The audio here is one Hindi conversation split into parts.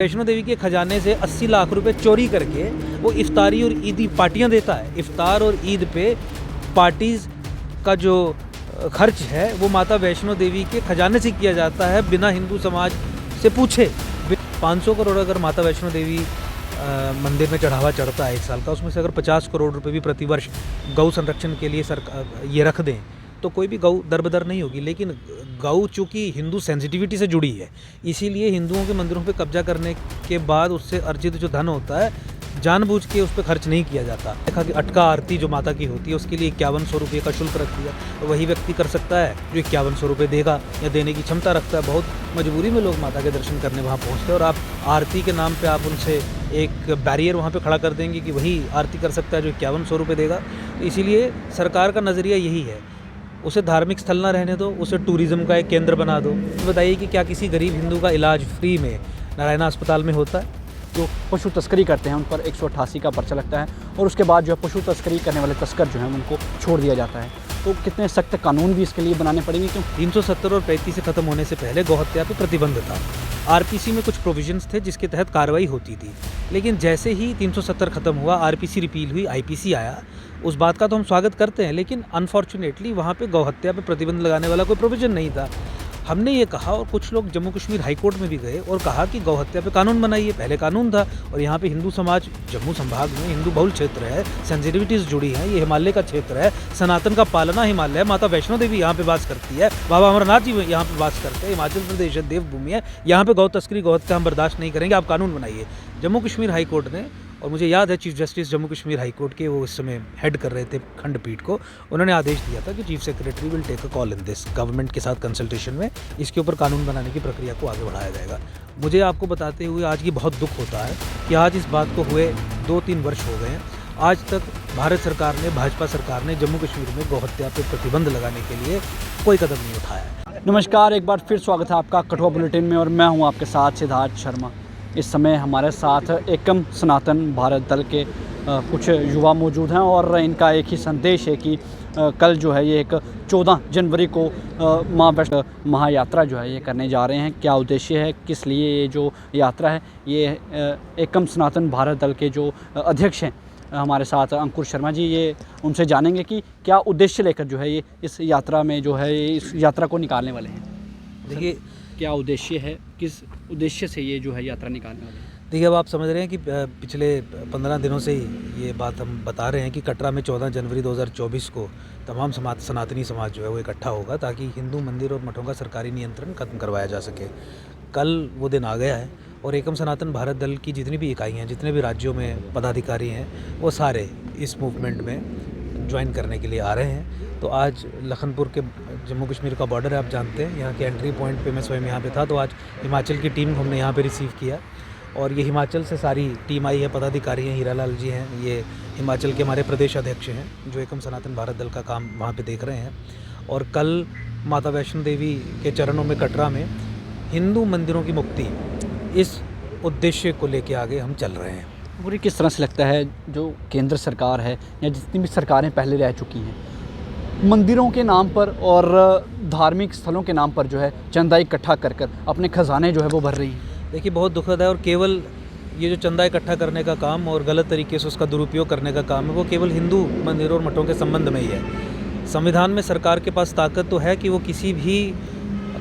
वैष्णो देवी के खजाने से 80 लाख रुपए चोरी करके वो इफ्तारी और ईदी पार्टियां देता है। इफ्तार और ईद पे पार्टीज का जो खर्च है वो माता वैष्णो देवी के खजाने से किया जाता है बिना हिंदू समाज से पूछे। 500 करोड़ अगर माता वैष्णो देवी मंदिर में चढ़ावा चढ़ता है 1 साल का, उसमें से अगर 50 करोड़ रुपए भी प्रतिवर्ष गौ संरक्षण के लिए सरकार ये रख दें तो कोई भी गौ दरबदर नहीं होगी। लेकिन गौ चूँकि हिंदू सेंसिटिविटी से जुड़ी है, इसीलिए हिंदुओं के मंदिरों पे कब्जा करने के बाद उससे अर्जित जो धन होता है जानबूझ के उस पर खर्च नहीं किया जाता। देखा कि अटका आरती जो माता की होती है उसके लिए 5100 रुपये का शुल्क रख दिया, तो वही व्यक्ति कर सकता है जो 5100 रुपये देगा या देने की क्षमता रखता है। बहुत मजबूरी में लोग माता के दर्शन करने वहाँ पहुँचते हैं और आप आरती के नाम पर आप उनसे एक बैरियर वहाँ पर खड़ा कर देंगे कि वही आरती कर सकता है जो 5100 रुपये देगा। तो इसीलिए सरकार का नज़रिया यही है, उसे धार्मिक स्थल ना रहने दो, उसे टूरिज़्म का एक केंद्र बना दो। तो बताइए कि क्या किसी गरीब हिंदू का इलाज फ्री में नारायणा अस्पताल में होता है? जो पशु तस्करी करते हैं उन पर 188 का पर्चा लगता है और उसके बाद जो है पशु तस्करी करने वाले तस्कर जो हैं उनको छोड़ दिया जाता है। तो कितने सख्त कानून भी इसके लिए बनाने पड़ेंगे क्यों? 370 और 35 से ख़त्म होने से पहले गौहत्या पे प्रतिबंध था। आरपीसी में कुछ प्रोविजंस थे जिसके तहत कार्रवाई होती थी, लेकिन जैसे ही 370 ख़त्म हुआ, आरपीसी रिपील हुई, आईपीसी आया, उस बात का तो हम स्वागत करते हैं, लेकिन अनफॉर्चुनेटली वहाँ पे गौहत्या पे प्रतिबंध लगाने वाला कोई प्रोविज़न नहीं था। हमने ये कहा और कुछ लोग जम्मू कश्मीर हाई कोर्ट में भी गए और कहा कि गौहत्या पे कानून बनाइए। पहले कानून था और यहाँ पे हिंदू समाज जम्मू संभाग में हिंदू बहुल क्षेत्र है, सेंसिटिविटीज़ जुड़ी हैं, ये हिमालय का क्षेत्र है, सनातन का पालना हिमालय है, माता वैष्णो देवी यहाँ पे वास करती है, बाबा अमरनाथ जी यहाँ पे वास करते हैं, हिमाचल प्रदेश है, देवभूमि है, यहाँ पे गौ तस्करी गौहत्या हम बर्दाश्त नहीं करेंगे, आप कानून बनाइए। जम्मू कश्मीर हाई कोर्ट ने, और मुझे याद है chief justice Jammu Kashmir high court के वो इस समय हेड कर रहे थे खंडपीठ को, उन्होंने आदेश दिया था कि chief secretary will take a call in this, government के साथ कंसल्टेशन में इसके ऊपर कानून बनाने की प्रक्रिया को आगे बढ़ाया जाएगा। मुझे आपको बताते हुए आज की बहुत दुख होता है कि आज इस बात को हुए 2-3 वर्ष हो गए हैं, आज तक भारत सरकार ने, भाजपा सरकार ने जम्मू कश्मीर में गौहत्या पर प्रतिबंध लगाने के लिए कोई कदम नहीं उठाया। नमस्कार, एक बार फिर स्वागत है आपका कठुआ बुलेटिन में और मैं हूँ आपके साथ सिद्धार्थ शर्मा। इस समय हमारे साथ एकम सनातन भारत दल के कुछ युवा मौजूद हैं और इनका एक ही संदेश है कि कल जो है ये एक 14 जनवरी को माँ वैष्णो महायात्रा जो है ये करने जा रहे हैं। क्या उद्देश्य है, किस लिए ये जो यात्रा है, ये एकम सनातन भारत दल के जो अध्यक्ष हैं हमारे साथ अंकुर शर्मा जी, ये उनसे जानेंगे कि क्या उद्देश्य लेकर जो है ये इस यात्रा में जो है इस यात्रा को निकालने वाले हैं। देखिए क्या उद्देश्य है, किस उद्देश्य से ये जो है यात्रा निकालने वाले हैं? देखिए, अब आप समझ रहे हैं कि पिछले 15 दिनों से ही ये बात हम बता रहे हैं कि कटरा में 14 जनवरी 2024 को तमाम सनातनी समाज जो है वो इकट्ठा होगा ताकि हिंदू मंदिर और मठों का सरकारी नियंत्रण खत्म करवाया जा सके। कल वो दिन आ गया है और एकम सनातन भारत दल की जितनी भी इकाइयाँ हैं, जितने भी राज्यों में पदाधिकारी हैं, वो सारे इस मूवमेंट में ज्वाइन करने के लिए आ रहे हैं। तो आज लखनपुर के जम्मू कश्मीर का बॉर्डर है, आप जानते हैं, यहाँ के एंट्री पॉइंट पे मैं स्वयं यहाँ पे था, तो आज हिमाचल की टीम को हमने यहाँ पे रिसीव किया और ये हिमाचल से सारी टीम आई है, पदाधिकारी हैं, हीरा लाल जी हैं, ये हिमाचल के हमारे प्रदेश अध्यक्ष हैं जो एकम सनातन भारत दल का काम वहाँ पे देख रहे हैं। और कल माता वैष्णो देवी के चरणों में कटरा में हिंदू मंदिरों की मुक्ति, इस उद्देश्य को लेके आगे हम चल रहे हैं। पूरी किस तरह से लगता है जो केंद्र सरकार है या जितनी भी सरकारें पहले रह चुकी हैं, मंदिरों के नाम पर और धार्मिक स्थलों के नाम पर जो है चंदा इकट्ठा कर कर अपने खजाने जो है वो भर रही है? देखिए, बहुत दुखद है और केवल ये जो चंदा इकट्ठा करने का काम और गलत तरीके से उसका दुरुपयोग करने का काम है वो केवल हिंदू मंदिरों और मठों के संबंध में ही है। संविधान में सरकार के पास ताकत तो है कि वो किसी भी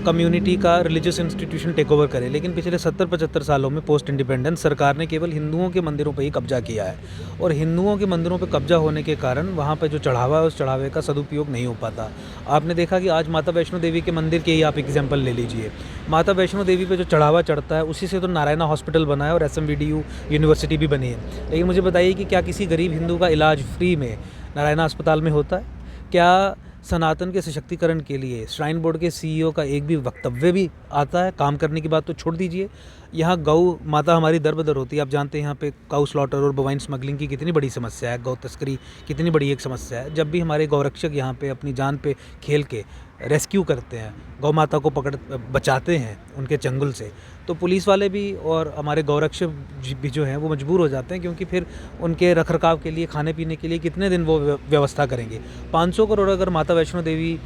कम्युनिटी का रिलीजियस इंस्टीट्यूशन टेक ओवर करे, लेकिन पिछले 70-75 सालों में पोस्ट इंडिपेंडेंस सरकार ने केवल हिंदुओं के मंदिरों पर ही कब्जा किया है और हिंदुओं के मंदिरों पर कब्जा होने के कारण वहाँ पर जो चढ़ावा है उस चढ़ावे का सदुपयोग नहीं हो पाता। आपने देखा कि आज माता वैष्णो देवी के मंदिर के ही आप एग्जाम्पल ले लीजिए, माता वैष्णो देवी पे जो चढ़ावा चढ़ता है उसी से तो नारायणा हॉस्पिटल बना है और SMVDU यूनिवर्सिटी भी बनी है। लेकिन मुझे बताइए कि क्या किसी गरीब हिंदू का इलाज फ्री में नारायणा अस्पताल में होता है? क्या सनातन के सशक्तिकरण के लिए श्राइन बोर्ड के CEO का एक भी वक्तव्य भी आता है? काम करने की बात तो छोड़ दीजिए। यहाँ गौ माता हमारी दरबदर होती है, आप जानते हैं यहाँ पे काउ स्लॉटर और बोवाइन स्मगलिंग की कितनी बड़ी समस्या है, गौ तस्करी कितनी बड़ी एक समस्या है। जब भी हमारे गौरक्षक यहाँ पे अपनी जान पे खेल के रेस्क्यू करते हैं, गौ माता को बचाते हैं उनके चंगुल से, तो पुलिस वाले भी और हमारे गौरक्षक भी जो हैं वो मजबूर हो जाते हैं, क्योंकि फिर उनके रखरखाव के लिए, खाने पीने के लिए कितने दिन वो व्यवस्था करेंगे। 500 करोड़ अगर माता वैष्णो देवी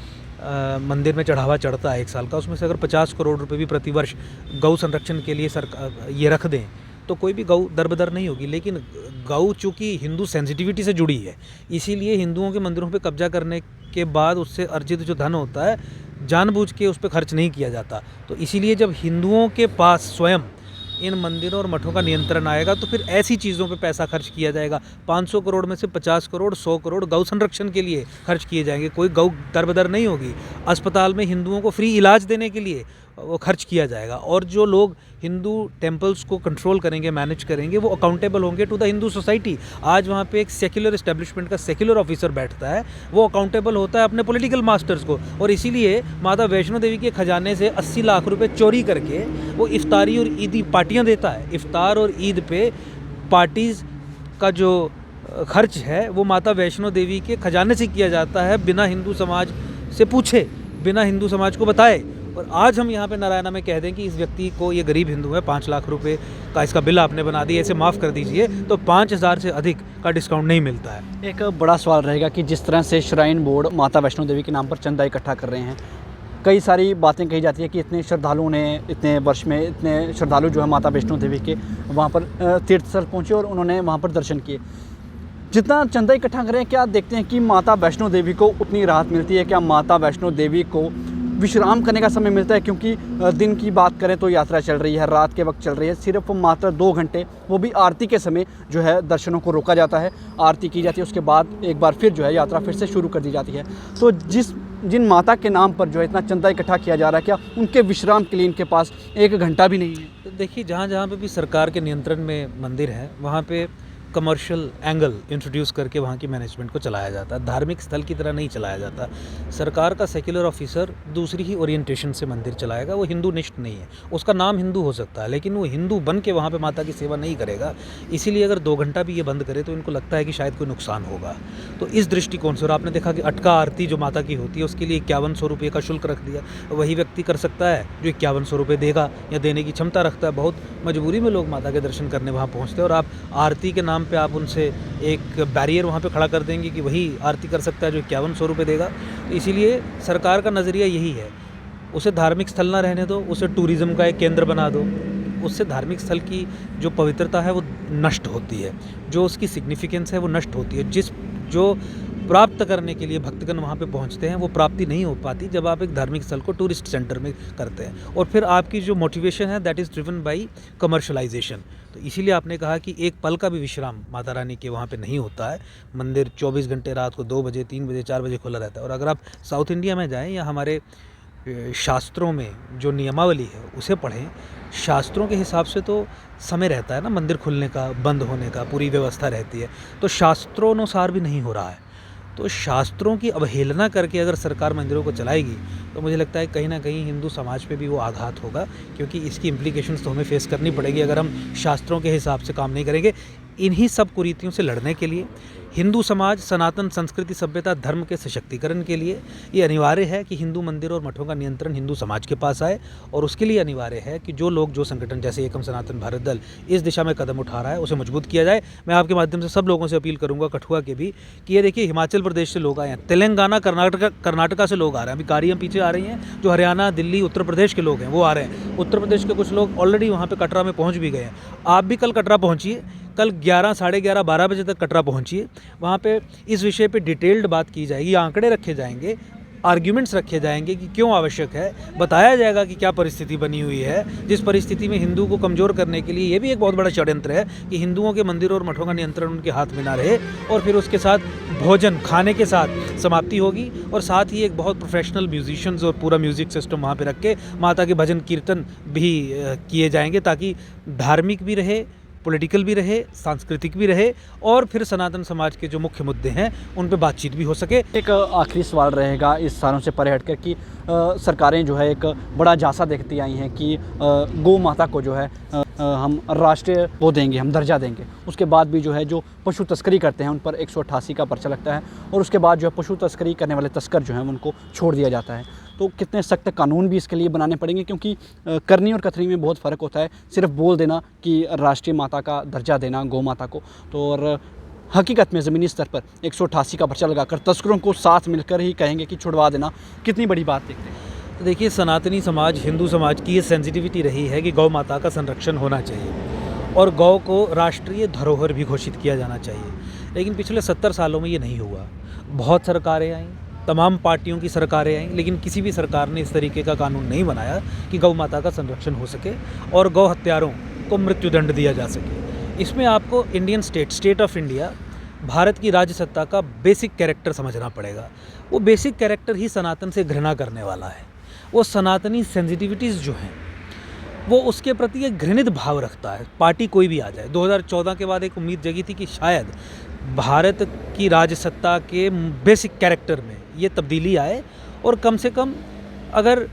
मंदिर में चढ़ावा चढ़ता है 1 साल का, उसमें से अगर 50 करोड़ रुपए भी प्रतिवर्ष गौ संरक्षण के लिए सरकार ये रख दें तो कोई भी गौ दर-बदर नहीं होगी। लेकिन गौ चूँकि हिंदू सेंसिटिविटी से जुड़ी है, इसीलिए हिंदुओं के मंदिरों पे कब्जा करने के बाद उससे अर्जित जो धन होता है जानबूझ के उस पे खर्च नहीं किया जाता। तो इसीलिए जब हिंदुओं के पास स्वयं इन मंदिरों और मठों का नियंत्रण आएगा तो फिर ऐसी चीज़ों पे पैसा खर्च किया जाएगा। 500 करोड़ में से 50 करोड़ 100 करोड़ गौ संरक्षण के लिए खर्च किए जाएंगे, कोई गौ दर-बदर नहीं होगी। अस्पताल में हिंदुओं को फ्री इलाज देने के लिए वो खर्च किया जाएगा। और जो लोग हिंदू टेम्पल्स को कंट्रोल करेंगे, मैनेज करेंगे, वो अकाउंटेबल होंगे टू द हिंदू सोसाइटी। आज वहाँ पे एक सेक्युलर इस्टेब्लिशमेंट का सेक्युलर ऑफिसर बैठता है, वो अकाउंटेबल होता है अपने पॉलिटिकल मास्टर्स को। और इसीलिए माता वैष्णो देवी के खजाने से 80 लाख रुपए चोरी करके वो इफ्तारी और ईदी पार्टियाँ देता है। इफ्तार और ईद पे पार्टीज़ का जो खर्च है वो माता वैष्णो देवी के खजाने से किया जाता है, बिना हिंदू समाज से पूछे, बिना हिंदू समाज को बताए। और आज हम यहाँ पे नारायणा में कह दें कि इस व्यक्ति को, ये गरीब हिंदू है, 5 लाख रुपए का इसका बिल आपने बना दिया, इसे माफ़ कर दीजिए, तो 5000 से अधिक का डिस्काउंट नहीं मिलता है। एक बड़ा सवाल रहेगा कि जिस तरह से श्राइन बोर्ड माता वैष्णो देवी के नाम पर चंदा इकट्ठा कर रहे हैं, कई सारी बातें कही जाती है कि इतने श्रद्धालुओं ने, इतने वर्ष में इतने श्रद्धालु जो है माता वैष्णो देवी के वहाँ पर तीर्थ स्थल पहुँचे और उन्होंने वहाँ पर दर्शन किए। जितना चंदा इकट्ठा करें, क्या देखते हैं कि माता वैष्णो देवी को उतनी राहत मिलती है? क्या माता वैष्णो देवी को विश्राम करने का समय मिलता है? क्योंकि दिन की बात करें तो यात्रा चल रही है, रात के वक्त चल रही है, सिर्फ मात्र 2 घंटे, वो भी आरती के समय जो है दर्शनों को रोका जाता है, आरती की जाती है, उसके बाद एक बार फिर जो है यात्रा फिर से शुरू कर दी जाती है। तो जिन माता के नाम पर जो है इतना चंदा इकट्ठा किया जा रहा है, क्या उनके विश्राम के लिए इनके पास 1 घंटा भी नहीं है? तो देखिए, जहाँ पे भी सरकार के नियंत्रण में मंदिर है, वहाँ पे कमर्शियल एंगल इंट्रोड्यूस करके वहाँ की मैनेजमेंट को चलाया जाता है, धार्मिक स्थल की तरह नहीं चलाया जाता। सरकार का सेक्युलर ऑफिसर दूसरी ही ओरिएंटेशन से मंदिर चलाएगा, वो हिंदू निष्ठ नहीं है। उसका नाम हिंदू हो सकता है, लेकिन वो हिंदू बन के वहाँ पे माता की सेवा नहीं करेगा। इसीलिए अगर 2 घंटा भी ये बंद करे तो इनको लगता है कि शायद कोई नुकसान होगा। तो इस दृष्टिकोण से, और आपने देखा कि अटका आरती जो माता की होती है उसके लिए 5100 रुपये का शुल्क रख दिया। वही व्यक्ति कर सकता है जो 5100 रुपये देगा या देने की क्षमता रखता है। बहुत मजबूरी में लोग माता के दर्शन करने वहाँ पहुँचते हैं, और आप आरती के नाम पे आप उनसे एक बैरियर वहाँ पे खड़ा कर देंगे कि वही आरती कर सकता है जो 5100 रुपये देगा। तो इसीलिए सरकार का नज़रिया यही है, उसे धार्मिक स्थल ना रहने दो, उसे टूरिज़्म का एक केंद्र बना दो। उससे धार्मिक स्थल की जो पवित्रता है वो नष्ट होती है, जो उसकी सिग्निफिकेंस है वो नष्ट होती है। जो प्राप्त करने के लिए भक्तगण वहाँ पे पहुँचते हैं वो प्राप्ति नहीं हो पाती जब आप एक धार्मिक स्थल को टूरिस्ट सेंटर में करते हैं। और फिर आपकी जो मोटिवेशन है that is driven by commercialisation. तो इसीलिए आपने कहा कि एक पल का भी विश्राम माता रानी के वहाँ पे नहीं होता है। मंदिर 24 घंटे रात को 2 बजे, 3 बजे, 4 बजे खुला रहता है। और अगर आप साउथ इंडिया में जाएँ या हमारे शास्त्रों में जो नियमावली है उसे पढ़ें, शास्त्रों के हिसाब से तो समय रहता है ना मंदिर खुलने का, बंद होने का, पूरी व्यवस्था रहती है। तो शास्त्रों अनुसार भी नहीं हो रहा है। तो शास्त्रों की अवहेलना करके अगर सरकार मंदिरों को चलाएगी तो मुझे लगता है कहीं ना कहीं हिंदू समाज पे भी वो आघात होगा, क्योंकि इसकी इम्प्लीकेशंस तो हमें फेस करनी पड़ेगी अगर हम शास्त्रों के हिसाब से काम नहीं करेंगे। इन्हीं सब कुरीतियों से लड़ने के लिए हिंदू समाज, सनातन संस्कृति, सभ्यता, धर्म के सशक्तिकरण के लिए ये अनिवार्य है कि हिंदू मंदिर और मठों का नियंत्रण हिंदू समाज के पास आए। और उसके लिए अनिवार्य है कि जो लोग, जो संगठन जैसे एकम सनातन भारत दल इस दिशा में कदम उठा रहा है उसे मजबूत किया जाए। मैं आपके माध्यम से सब लोगों से अपील करूंगा, कठुआ के भी, कि ये देखिए हिमाचल प्रदेश से लोग आए हैं, तेलंगाना, कर्नाटका से लोग आ रहे हैं, अभी गाड़ियाँ पीछे आ रही हैं, जो हरियाणा, दिल्ली, उत्तर प्रदेश के लोग हैं वो आ रहे हैं। उत्तर प्रदेश के कुछ लोग ऑलरेडी वहाँ पर कटरा में पहुँच भी गए हैं। आप भी कल कटरा पहुँचिए, कल 11, साढ़े 11, 12 बजे तक कटरा पहुँचिए। वहाँ पे इस विषय पे डिटेल्ड बात की जाएगी, आंकड़े रखे जाएंगे, आर्ग्यूमेंट्स रखे जाएंगे कि क्यों आवश्यक है, बताया जाएगा कि क्या परिस्थिति बनी हुई है, जिस परिस्थिति में हिंदू को कमज़ोर करने के लिए ये भी एक बहुत बड़ा षड्यंत्र है कि हिंदुओं के मंदिरों और मठों का नियंत्रण उनके हाथ में ना रहे। और फिर उसके साथ भोजन खाने के साथ समाप्ति होगी, और साथ ही एक बहुत प्रोफेशनल म्यूजिशियंस और पूरा म्यूज़िक सिस्टम वहाँ पे रख के माता के भजन कीर्तन भी किए जाएंगे, ताकि धार्मिक भी रहे, पॉलिटिकल भी रहे, सांस्कृतिक भी रहे, और फिर सनातन समाज के जो मुख्य मुद्दे हैं उन पे बातचीत भी हो सके। एक आखिरी सवाल रहेगा इस सारों से परे हटकर कि सरकारें जो है एक बड़ा झांसा देखती आई हैं कि गौ माता को जो है हम राष्ट्रीय वो देंगे, हम दर्जा देंगे। उसके बाद भी जो है जो पशु तस्करी करते हैं उन पर 188 का पर्चा लगता है, और उसके बाद जो है पशु तस्करी करने वाले तस्कर जो हैं उनको छोड़ दिया जाता है। तो कितने सख्त कानून भी इसके लिए बनाने पड़ेंगे, क्योंकि करनी और कथनी में बहुत फ़र्क होता है। सिर्फ बोल देना कि राष्ट्रीय माता का दर्जा देना गौ माता को, तो और हकीकत में ज़मीनी स्तर पर 188 का पर्चा लगाकर तस्करों को साथ मिलकर ही कहेंगे कि छुड़वा देना, कितनी बड़ी बात देखते हैं? तो देखिए, सनातनी समाज, हिंदू समाज की ये सेंसिटिविटी रही है कि गौ माता का संरक्षण होना चाहिए और गौ को राष्ट्रीय धरोहर भी घोषित किया जाना चाहिए। लेकिन पिछले 70 सालों में ये नहीं हुआ। बहुत सरकारें आईं, तमाम पार्टियों की सरकारें आईं, लेकिन किसी भी सरकार ने इस तरीके का कानून नहीं बनाया कि गौ माता का संरक्षण हो सके और गौ हत्यारों को मृत्युदंड दिया जा सके। इसमें आपको Indian state of India, Bharat की राज्य सत्ता का बेसिक कैरेक्टर समझना पड़ेगा। वो बेसिक कैरेक्टर ही सनातन से घृणा करने वाला है। वो सनातनी सेंसिटिविटीज़ जो हैं वो उसके प्रति एक घृणित भाव रखता है, पार्टी कोई भी आ जाए। 2014 के बाद एक उम्मीद जगी थी कि शायद भारत की राजसत्ता के बेसिक कैरेक्टर में ये तब्दीली आए और कम से कम, अगर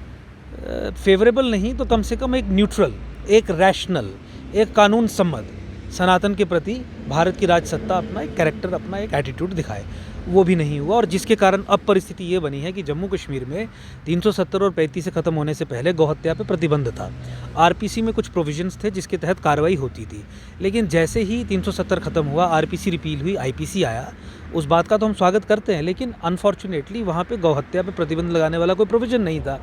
फेवरेबल नहीं तो कम से कम एक न्यूट्रल, एक रैशनल, एक कानून सम्मत सनातन के प्रति भारत की राजसत्ता अपना एक कैरेक्टर, अपना एक एटीट्यूड दिखाए। वो भी नहीं हुआ और जिसके कारण अब परिस्थिति ये बनी है कि जम्मू कश्मीर में 370 और 35 से ख़त्म होने से पहले गौहत्या पे प्रतिबंध था। आरपीसी में कुछ प्रोविजंस थे जिसके तहत कार्रवाई होती थी, लेकिन जैसे ही 370 ख़त्म हुआ, आरपीसी रिपील हुई, आईपीसी आया, उस बात का तो हम स्वागत करते हैं, लेकिन अनफॉर्चुनेटली वहाँ पे गौहत्या पे प्रतिबंध लगाने वाला कोई प्रोविज़न नहीं था।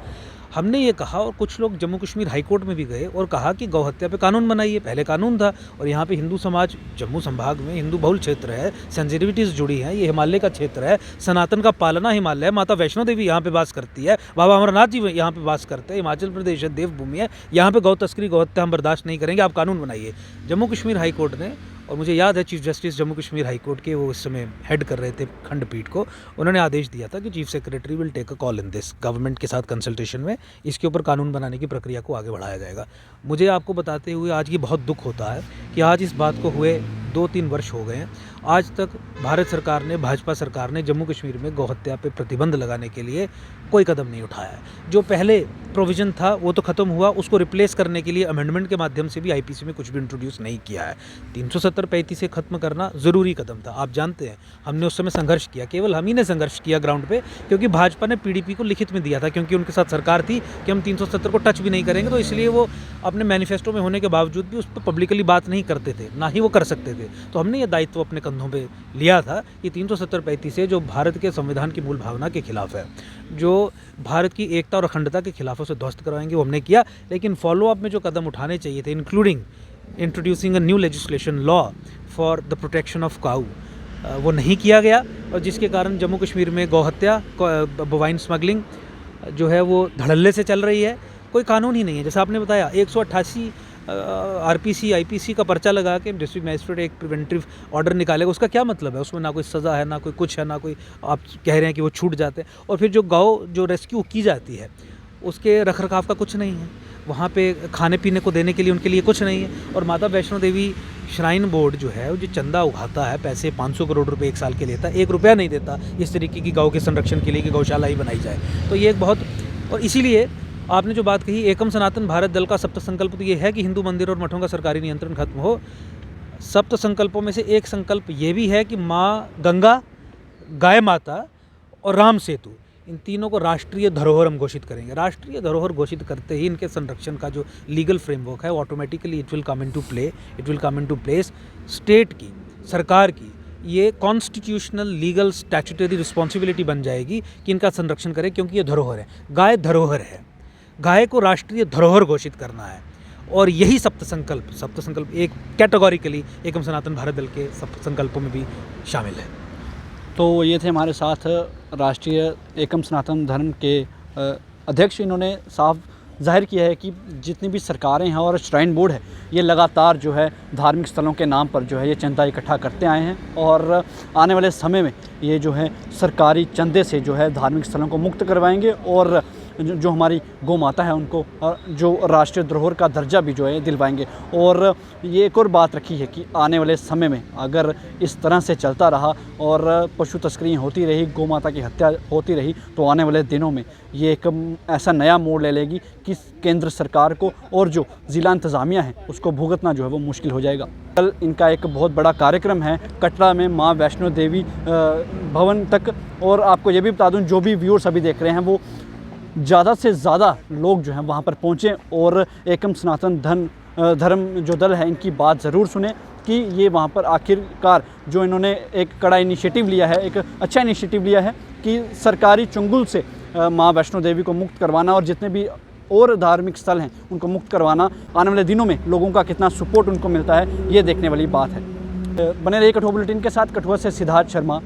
हमने ये कहा और कुछ लोग जम्मू कश्मीर हाई कोर्ट में भी गए और कहा कि गौहत्या पे कानून बनाइए। पहले कानून था और यहाँ पे हिंदू समाज, जम्मू संभाग में हिंदू बहुल क्षेत्र है, सेंसिटिविटीज़ जुड़ी हैं, ये हिमालय का क्षेत्र है, सनातन का पालना हिमालय है, माता वैष्णो देवी यहाँ पे वास करती है, बाबा अमरनाथ जी यहाँ पे वास करते हैं, हिमाचल प्रदेश है, देवभूमि है, यहाँ पे गौ तस्करी, गौहत्या हम बर्दाश्त नहीं करेंगे, आप कानून बनाइए। जम्मू कश्मीर हाई कोर्ट ने, और मुझे याद है chief justice Jammu Kashmir high court के, वो इस समय हेड कर रहे थे खंडपीठ को, उन्होंने आदेश दिया था कि chief secretary will take a call in this, government के साथ कंसल्टेशन में इसके ऊपर कानून बनाने की प्रक्रिया को आगे बढ़ाया जाएगा। मुझे आपको बताते हुए आज ये बहुत दुख होता है कि आज इस बात को हुए 2-3 वर्ष हो गए हैं, आज तक भारत सरकार ने, भाजपा सरकार ने जम्मू कश्मीर में गौहत्या पे प्रतिबंध लगाने के लिए कोई कदम नहीं उठाया है। जो पहले प्रोविज़न था वो तो ख़त्म हुआ, उसको रिप्लेस करने के लिए अमेंडमेंट के माध्यम से भी आईपीसी में कुछ भी इंट्रोड्यूस नहीं किया है। 370-35 से ख़त्म करना ज़रूरी कदम था, आप जानते हैं हमने उस समय संघर्ष किया, केवल हम ही ने संघर्ष किया ग्राउंड पे, क्योंकि भाजपा ने पीडीपी को लिखित में दिया था, क्योंकि उनके साथ सरकार थी कि हम 370 को टच भी नहीं करेंगे, तो इसलिए वो अपने मैनिफेस्टो में होने के बावजूद भी उस पर पब्लिकली बात नहीं करते थे, ना ही वो कर सकते थे। तो हमने ये दायित्व अपने कंधों पे लिया था कि 370-35 से, जो भारत के संविधान की मूल भावना के खिलाफ है, जो भारत की एकता और अखंडता के खिलाफ उसे ध्वस्त करवाएंगे, वो हमने किया। लेकिन फॉलोअप में जो कदम उठाने चाहिए थे, including introducing a new legislation law for the protection of cow, वो नहीं किया गया और जिसके कारण जम्मू कश्मीर में गौहत्या, बोवाइन स्मगलिंग जो है वो धड़ल्ले से चल रही है। कोई कानून ही नहीं है। जैसा आपने बताया 188 आरपीसी आईपीसी का पर्चा लगा के डिस्ट्रिक्ट मजिस्ट्रेट एक प्रिवेंटिव ऑर्डर निकालेगा, उसका क्या मतलब है? उसमें ना कोई सज़ा है, ना कोई कुछ है, ना कोई आप कह रहे हैं कि वो छूट जाते हैं। और फिर जो गौ जो रेस्क्यू की जाती है उसके रखरखाव का कुछ नहीं है, वहाँ पे खाने पीने को देने के लिए उनके लिए कुछ नहीं है। और माता वैष्णो देवी श्राइन बोर्ड जो है, वो जो चंदा उठाता है, पैसे 500 करोड़ रुपए एक साल के लेता है, 1 रुपया नहीं देता इस तरीके की गौ के संरक्षण के लिए कि गौशाला ही बनाई जाए। तो ये एक बहुत, और इसीलिए आपने जो बात कही, एकम सनातन भारत दल का सप्त संकल्प तो ये है कि हिंदू मंदिर और मठों का सरकारी नियंत्रण खत्म हो। सप्त संकल्पों में से एक संकल्प ये भी है कि माँ गंगा, गाय माता और राम सेतु, इन तीनों को राष्ट्रीय धरोहर हम घोषित करेंगे। राष्ट्रीय धरोहर घोषित करते ही इनके संरक्षण का जो लीगल फ्रेमवर्क है, automatically it will come into play, it will come into place. State की, सरकार की ये कॉन्स्टिट्यूशनल लीगल स्टैट्यूटरी रिस्पॉन्सिबिलिटी बन जाएगी कि इनका संरक्षण करें, क्योंकि ये धरोहर है। गाय धरोहर है, गाय को राष्ट्रीय धरोहर घोषित करना है। और यही सप्त संकल्प एक कैटेगोरिकली एकम सनातन भारत दल के सप्त संकल्पों में भी शामिल है। तो ये थे हमारे साथ राष्ट्रीय एकम सनातन धर्म के अध्यक्ष। इन्होंने साफ जाहिर किया है कि जितनी भी सरकारें हैं और श्राइन बोर्ड है, ये लगातार जो है धार्मिक स्थलों के नाम पर जो है ये चंदा इकट्ठा करते आए हैं और आने वाले समय में ये जो है सरकारी चंदे से जो है धार्मिक स्थलों को मुक्त करवाएंगे और जो हमारी गौ माता है उनको जो राष्ट्रीय धरोहर का दर्जा भी जो है दिलवाएंगे। और ये एक और बात रखी है कि आने वाले समय में अगर इस तरह से चलता रहा और पशु तस्करी होती रही, गौ माता की हत्या होती रही, तो आने वाले दिनों में ये एक ऐसा नया मोड़ ले लेगी कि केंद्र सरकार को और जो ज़िला इंतज़ामिया है उसको भुगतना जो है वो मुश्किल हो जाएगा। कल इनका एक बहुत बड़ा कार्यक्रम है कटरा में माँ वैष्णो देवी भवन तक। और आपको ये भी बता दूँ, जो भी व्यूअर्स अभी देख रहे हैं वो ज़्यादा से ज़्यादा लोग जो हैं वहाँ पर पहुँचें और एकम सनातन धर्म धर्म जो दल है इनकी बात ज़रूर सुने कि ये वहाँ पर आखिरकार जो इन्होंने एक कड़ा इनिशिएटिव लिया है, एक अच्छा इनिशिएटिव लिया है कि सरकारी चुंगल से माँ वैष्णो देवी को मुक्त करवाना और जितने भी और धार्मिक स्थल हैं उनको मुक्त करवाना, आने वाले दिनों में लोगों का कितना सपोर्ट उनको मिलता है, ये देखने वाली बात है। बने रहिए कठुआ बुलेटिन के साथ। कठुआ से सिद्धार्थ शर्मा।